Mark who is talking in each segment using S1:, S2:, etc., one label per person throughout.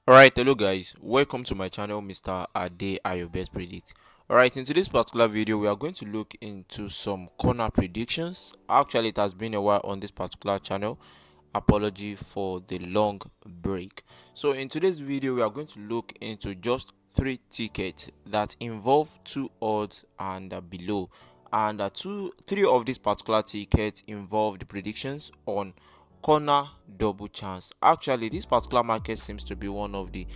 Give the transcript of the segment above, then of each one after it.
S1: Alright, hello guys, welcome to my channel Mr. Ade Ayobest Predict. Alright, in today's particular video we are going to look into some corner predictions. Actually, it has been a while on this particular channel. Apology for the long break. So in today's video we are going to look into just three tickets that involve two odds and below, and three of these particular tickets involve the predictions on corner double chance. Actually, this particular market seems to be one of the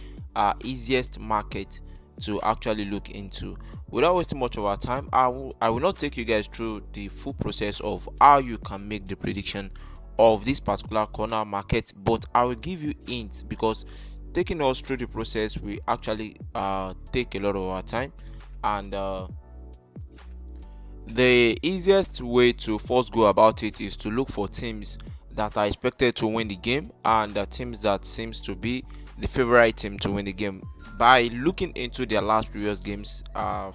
S1: easiest market to actually look into. Without wasting much of our time, I will not take you guys through the full process of how you can make the prediction of this particular corner market, but I will give you hints because taking us through the process will actually take a lot of our time. And the easiest way to first go about it is to look for teams that are expected to win the game, and the teams that seems to be the favorite team to win the game by looking into their last previous games,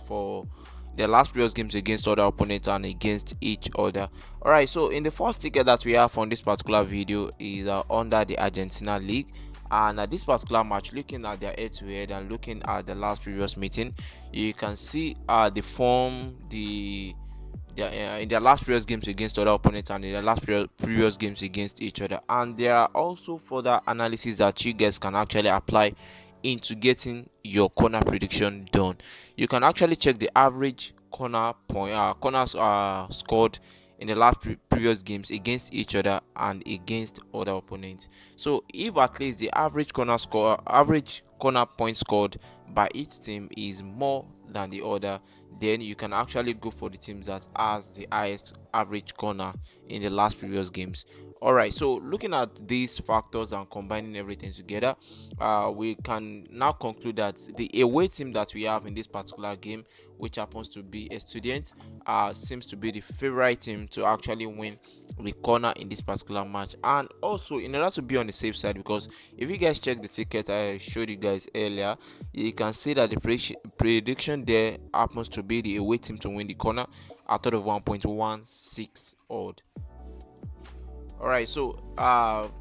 S1: for their last previous games against other opponents and against each other. All right, so in the first ticket that we have on this particular video is under the Argentina League, and this particular match, looking at their head-to-head and looking at the last previous meeting, you can see the form, in their last previous games against other opponents and in their last previous games against each other. And there are also further analysis that you guys can actually apply into getting your corner prediction done. You can actually check the average corners scored in the last previous games against each other and against other opponents. So if at least the average corner point scored by each team is more than the other, then you can actually go for the teams that has the highest average corner in the last previous games. All right, so looking at these factors and combining everything together, we can now conclude that the away team that we have in this particular game, which happens to be a student, seems to be the favorite team to actually win the corner in this particular match. And also, in order to be on the safe side, because if you guys check the ticket I showed you guys earlier, you can see that the prediction there happens to be the away team to win the corner at of 1.16 odd. All right, so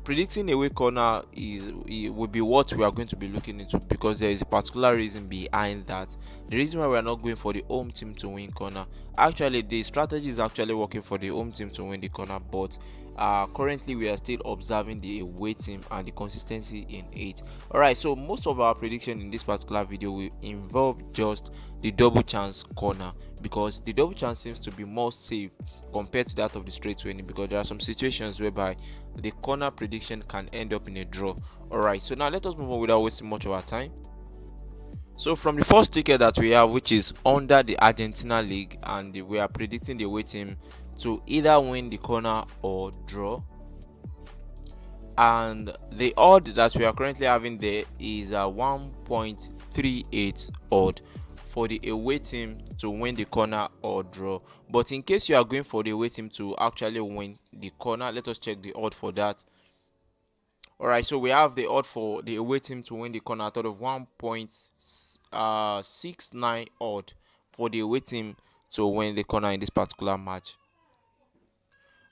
S1: predicting away corner will be what we are going to be looking into, because there is a particular reason behind that. The reason why we are not going for the home team to win corner, actually the strategy is actually working for the home team to win the corner, but currently we are still observing the away team and the consistency in it. All right, so most of our prediction in this particular video will involve just the double chance corner, because the double chance seems to be more safe compared to that of the straight winning, because there are some situations whereby the corner prediction can end up in a draw. All right, so now let us move on without wasting much of our time. So from the first ticket that we have, which is under the Argentina League, and we are predicting the away team to either win the corner or draw, and the odd that we are currently having there is a 1.38 odd for the away team to win the corner or draw. But in case you are going for the away team to actually win the corner, let us check the odd for that. All right, so we have the odd for the away team to win the corner out of 1.69 odd for the away team to win the corner in this particular match.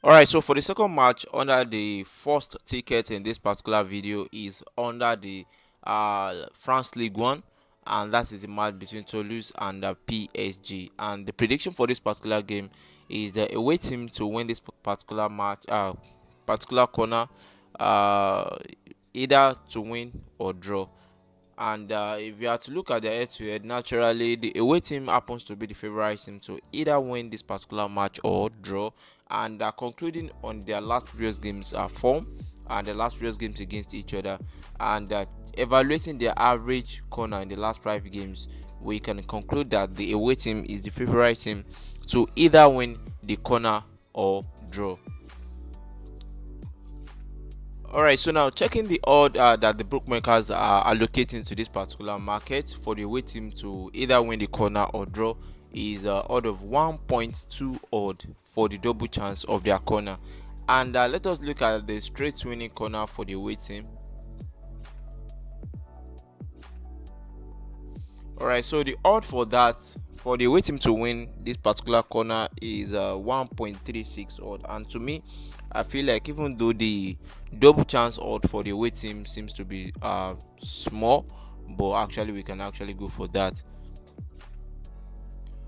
S1: All right, so for the second match under the first ticket in this particular video is under the France League 1, and that is the match between Toulouse and PSG. And the prediction for this particular game is the away team to win this particular match, particular corner, uh, either to win or draw. And if you are to look at the head-to-head, naturally the away team happens to be the favorite team to either win this particular match or draw. And concluding on their last previous games form and the last previous games against each other, and evaluating their average corner in the last 5 games, we can conclude that the away team is the favorite team to either win the corner or draw. Alright, so now checking the odd that the bookmakers are allocating to this particular market for the away team to either win the corner or draw is odd of 1.2 odd for the double chance of their corner. And let us look at the straight winning corner for the away team. Alright, so the odd for that for the away team to win this particular corner is 1.36 odd, and to me, I feel like even though the double chance odd for the away team seems to be small, but actually we can actually go for that.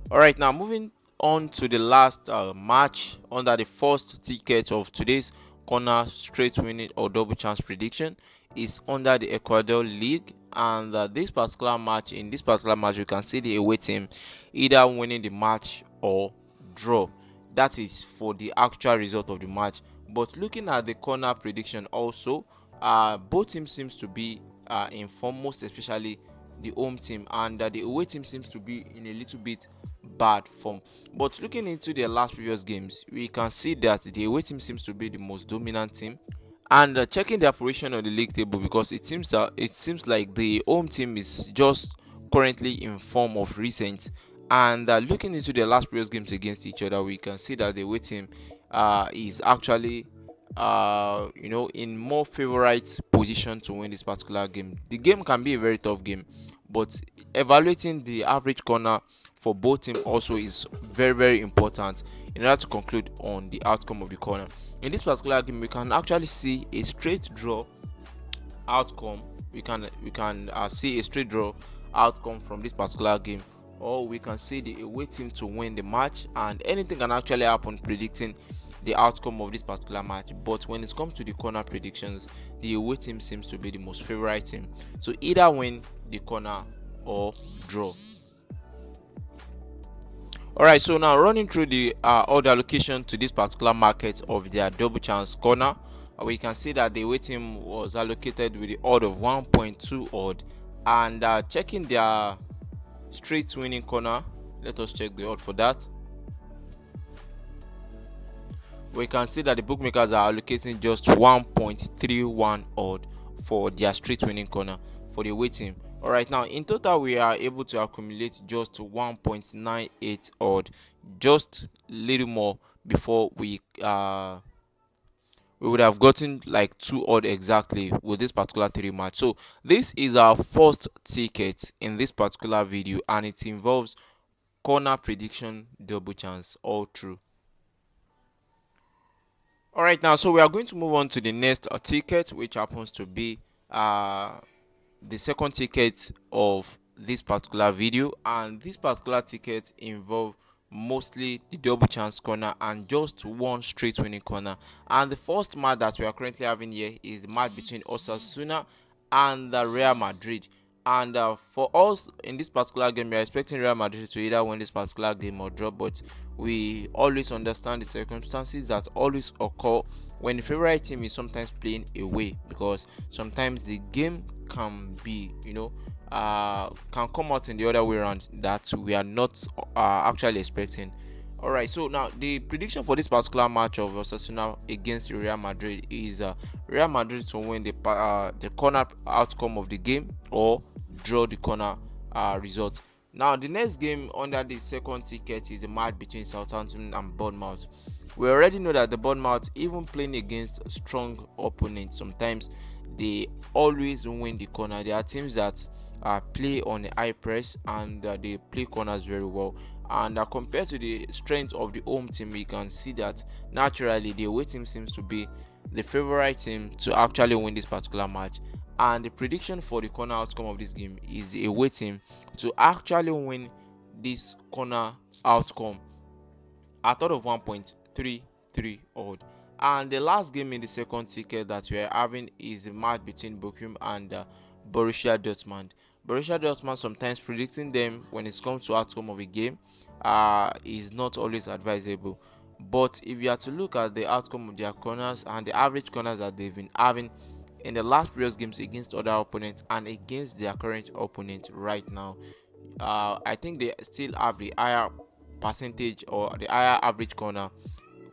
S1: All right, now moving on to the last match under the first ticket of today's corner straight winning or double chance prediction is under the Ecuador League, and in this particular match, you can see the away team either winning the match or draw. That is for the actual result of the match. But looking at the corner prediction also, both teams seems to be in form, most especially the home team, and the away team seems to be in a little bit bad form. But looking into their last previous games, we can see that the away team seems to be the most dominant team. And checking the operation on the league table, because it seems like the home team is just currently in form of recent. And looking into the last previous games against each other, we can see that the away team is actually in more favorite position to win this particular game. The game can be a very tough game, but evaluating the average corner for both teams also is very very important in order to conclude on the outcome of the corner. In this particular game, we can actually see a straight draw outcome. We can see a straight draw outcome from this particular game, or we can see the away team to win the match, and anything can actually happen predicting the outcome of this particular match. But when it comes to the corner predictions, the away team seems to be the most favorite team to either win the corner or draw. Alright, so now running through the order allocation to this particular market of their double chance corner, we can see that the away team was allocated with the odd of 1.2 odd, and checking their straight winning corner, let us check the odd for that. We can see that the bookmakers are allocating just 1.31 odd for their straight winning corner for the away team. Alright, now in total we are able to accumulate just 1.98 odd, just little more before we would have gotten like 2 odd exactly with this particular 3 match. So this is our first ticket in this particular video, and it involves corner prediction double chance all through. Alright, now so we are going to move on to the next ticket, which happens to be the second ticket of this particular video, and this particular ticket involve mostly the double chance corner and just one straight winning corner. And the first match that we are currently having here is the match between Osasuna and Real Madrid. And for us in this particular game, we are expecting Real Madrid to either win this particular game or draw, but we always understand the circumstances that always occur when the favorite team is sometimes playing away, because sometimes the game can be can come out in the other way around that we are not actually expecting. Alright, so now the prediction for this particular match of Osasuna against Real Madrid is Real Madrid to win the corner outcome of the game or draw the corner result. Now the next game under the second ticket is the match between Southampton and Bournemouth. We already know that the Bournemouth, even playing against strong opponents, sometimes they always win the corner. There are teams that play on the high press, and they play corners very well. And compared to the strength of the home team, we can see that naturally the away team seems to be the favorite team to actually win this particular match. And the prediction for the corner outcome of this game is the away team to actually win this corner outcome at out of 1.33 odd. And the last game in the second ticket that we are having is the match between Bochum and Borussia Dortmund. Borussia Dortmund, sometimes predicting them when it comes to outcome of a game is not always advisable. But if you are to look at the outcome of their corners and the average corners that they've been having in the last previous games against other opponents and against their current opponent right now, I think they still have the higher percentage or the higher average corner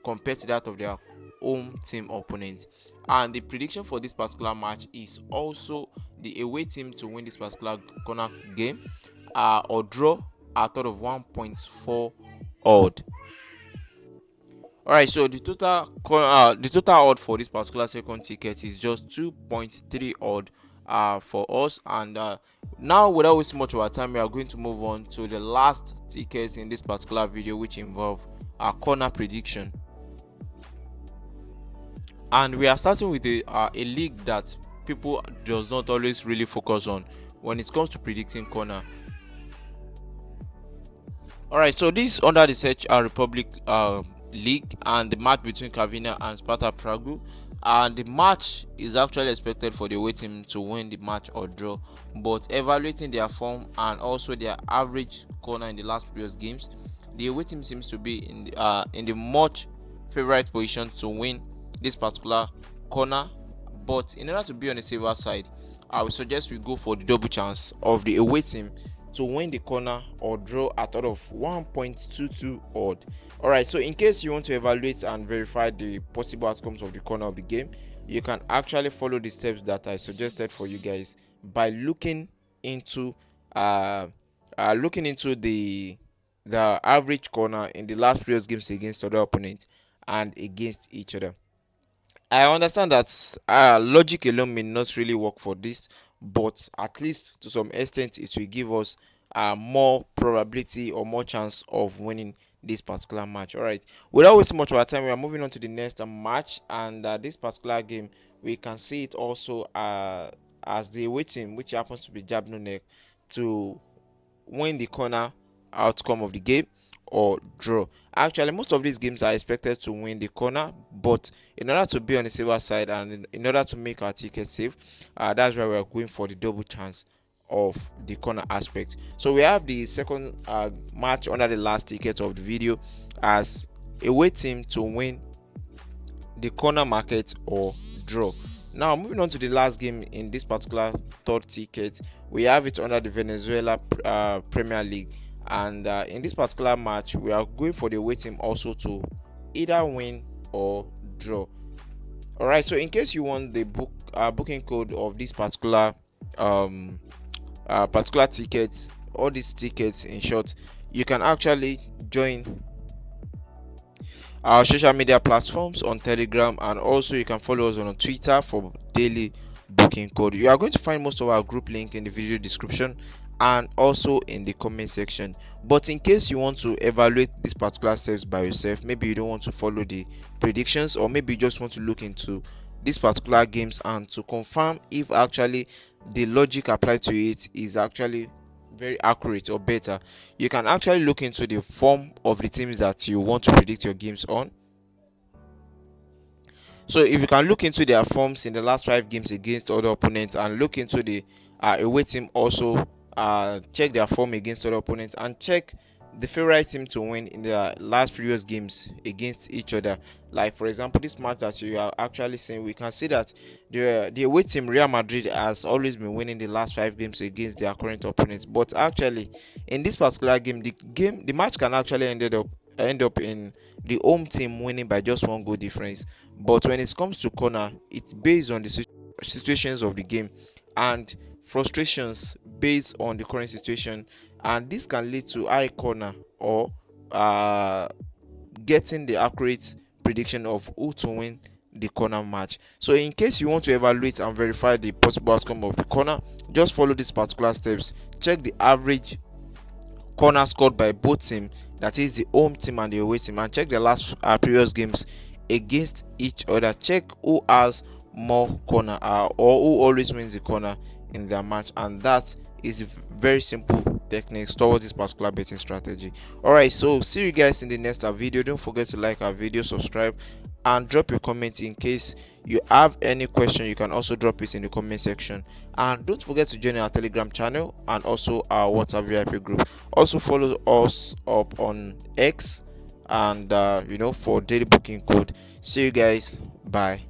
S1: compared to that of their home team opponents. And the prediction for this particular match is also the away team to win this particular corner game or draw at out of 1.4 odd. Alright, so the total odd for this particular second ticket is just 2.3 odd, for us. And now, without wasting much of our time, we are going to move on to the last tickets in this particular video, which involve our corner prediction. And we are starting with a league that people does not always really focus on when it comes to predicting corner. All right, so this under the Czech Republic league, and the match between Kavina and Sparta Prague, and the match is actually expected for the away team to win the match or draw. But evaluating their form and also their average corner in the last previous games, the away team seems to be in the much favorite position to win this particular corner. But in order to be on the safer side, I would suggest we go for the double chance of the away team to win the corner or draw at out of 1.22 odd. Alright, so in case you want to evaluate and verify the possible outcomes of the corner of the game, you can actually follow the steps that I suggested for you guys by looking into the average corner in the last previous games against other opponents and against each other. I understand that logic alone may not really work for this, but at least to some extent, it will give us more probability or more chance of winning this particular match. All right, without wasting much of our time, we are moving on to the next match, and this particular game we can see it also as the away team, which happens to be Jablonek, to win the corner outcome of the game or draw. Actually, most of these games are expected to win the corner, but in order to be on the safer side and in order to make our ticket safe, that's why we're going for the double chance of the corner aspect. So we have the second match under the last ticket of the video as away team to win the corner market or draw. Now moving on to the last game in this particular third ticket, we have it under the Venezuela Premier League, and in this particular match we are going for the away team also to either win or draw. All right, so in case you want the booking code of this particular tickets, all these tickets in short, you can actually join our social media platforms on Telegram, and also you can follow us on Twitter for daily booking code. You are going to find most of our group link in the video description and also in the comment section. But in case you want to evaluate these particular steps by yourself, maybe you don't want to follow the predictions, or maybe you just want to look into these particular games and to confirm if actually the logic applied to it is actually very accurate or better, you can actually look into the form of the teams that you want to predict your games on. So if you can look into their forms in the last 5 games against other opponents, and look into the away team also, check their form against other opponents and check the favorite team to win in the last previous games against each other. Like for example, this match that you are actually seeing, we can see that the away team Real Madrid has always been winning the last 5 games against their current opponents. But actually, in this particular game, the match can actually end up in the home team winning by just 1 goal difference. But when it comes to corner, it's based on the situations of the game and frustrations based on the current situation, and this can lead to high corner or getting the accurate prediction of who to win the corner match. So in case you want to evaluate and verify the possible outcome of the corner, just follow these particular steps. Check the average corner scored by both teams, that is the home team and the away team, and check the last previous games against each other. Check who has more corner or who always wins the corner in their match, and that is very simple techniques towards this particular betting strategy. Alright, so see you guys in the next video. Don't forget to like our video, subscribe, and drop your comment. In case you have any question, you can also drop it in the comment section, and don't forget to join our Telegram channel and also our WhatsApp VIP group. Also follow us up on X and for daily booking code. See you guys, bye.